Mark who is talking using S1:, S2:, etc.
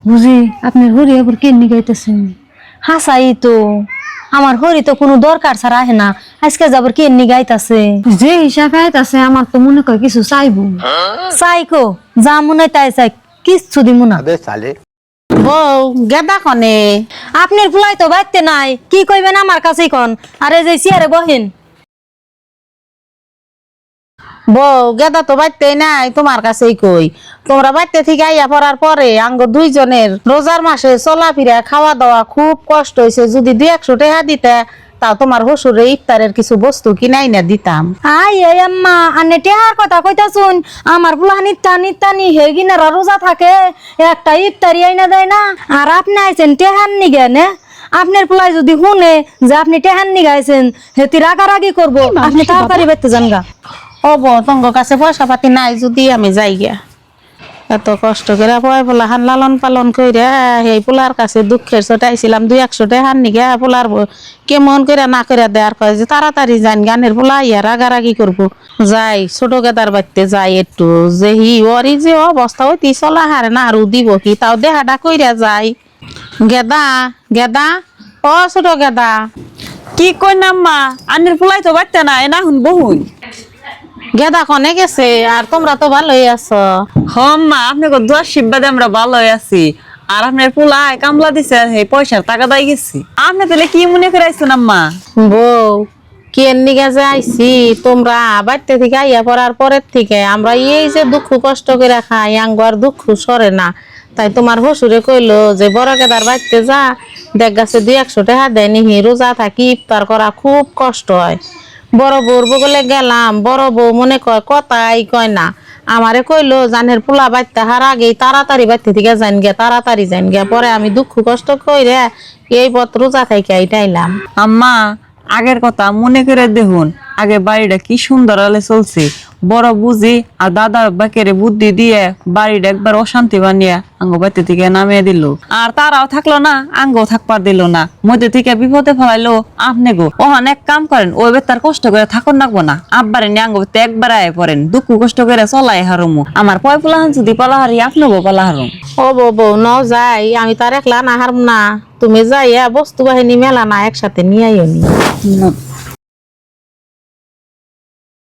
S1: বুঝি আপনি হরি আবার কেমনি গাইতেছেন? হাসাই তো আমার হরি তো কোনো দরকার ছাড়া আহে না, আজকে যাবার কেমনি গাইতাছে। যে হিসাবে আইতাছে আমার তো মনে কয় কিছু চাইবো। চাইকো যা মনে হয় তাই চাই, কিচ্ছু দিমু না।
S2: বউ গেদা কনে
S1: আপনার ফুলাই তো বাইতে নাই, কি কইবেন আমার কাছেই কন। আরে যে চেয়ারে বহেন।
S2: বউ গেদা তো বাইতে নাই, তোমার কাছেই কই। তোমরা বাইতে থেকে আইয়া পড়ার পরে আঙ্গ দুইজনের রোজার মাসে চলাফেরা খাওয়া দাওয়া খুব কষ্ট হয়েছে। যদি 200 টাকা দিতে তাও তোমার হসুরে ইফতারের কিছু বস্তু কিনাই না দিতাম।
S1: আই এই আম্মা আনে টেহার কথা কইতাছুন, আমার ফুলা নিত্যানি হেগিনারা রোজা থাকে, একটা ইফতারি আইনা দেয় না। আর আপনি আইছেন টেহার নিগে নে, আপনার ফুলাই যদি শুনে যে আপনি টেহার নিগে আইছেন হেতি রাগারাগি করবো। আপনি তাড়াতাড়ি বেরতে যান গা।
S2: ও বউ তোমার কাছে পয়সা পাতি নাই, যদি আমি যাই গিয়া। এত কষ্ট করে পয় পোলা হান লালন পালন কইরা সেই পোলার কাছে দুঃখের চটাইছিলাম 200 টাকা নিগা পোলার কেমন করে না করে দেয়ার কয় যে তাড়াতাড়ি যান, গানের পোলা ইয়া রাগারাগি করবো। যাই ছোট গেদার বাড়িতে যাই একটু, যে হি ওরই যে অবস্থা হইতি চলা হারে না আরো দিব কি, তাও দেহাটা কইরা যাই। গেদা গেদা ও ছোট গেদা।
S3: কি কই না মা, আন্নের ফুলাই তো বাড়তে না এনা হুন বহুন।
S2: গেদা কনে গেছে? আর তোমরা তো ভালোই আছো।
S3: মা আপনাকে দোয়ার শিববাদে আমরা ভালো আছি। আর আপনার ফুলাই কামলা দিছে, সেই পয়সার টাকা দাই গেছি। আপনি তাহলে কি মনে করে আইছেন আম্মা?
S2: বউ কেন নিগে যে আইছি, তোমরা বাড়িতে থেকে আইয়া পড়ার পরের থেকে আমরা এই যে দুঃখ কষ্ট করে খাই আঙ্গার দুঃখ সরে না। তাই তোমার হসুরে কইলো যে বড় কেদার বাড়িতে যা, দেখ গাছে 200 টাকা দেয় নিহি, রোজা থাকি ইফতার করা খুব কষ্ট হয়। বড় বউর বগলে গেলাম, বড় বউ মনে কয় কথাই কয় না। আমারে কইলো জানের পোলা বাড়তে হার আগেই তাড়াতাড়ি বাড়তে থেকে যান গিয়া, তাড়াতাড়ি যান গিয়া। পরে আমি দুঃখ কষ্ট কইরে এই পথ রোজা থাকি আইটাইলাম।
S3: আম্মা আগের কথা মনে করে দেখুন, আগে বাড়িটা কি সুন্দর আলে চলছে। বড় বুঝি আর দাদা বাকেরে বুদ্ধি দিয়ে বাড়িটা একবার অশান্তি বানিয়ে আঙ্গ বাড়িতে থেকে নামিয়ে দিল। আর তারাও থাকলো না, আঙ্গও থাকবার দিল না, মধ্যে থেকে বিপদে ফেলাইলো আপনি গো। ওখানে এক কাম করেন, ওই বেতার কষ্ট করে থাকুন লাগবো না, আব্বারে নিয়ে আঙ্গ বাড়িতে একবার আয় পড়েন, দুঃখ কষ্ট করে চলাই হারুমু। আমার পয় পোলাহান যদি পালাহারি আপনাকেও পালা হারুম।
S2: ও বউ ন যাই, আমি তার একলা না হারম না। তুমি যাইয়া বস্তু বাহিনী মেলা না একসাথে নিয়ে আইও নি।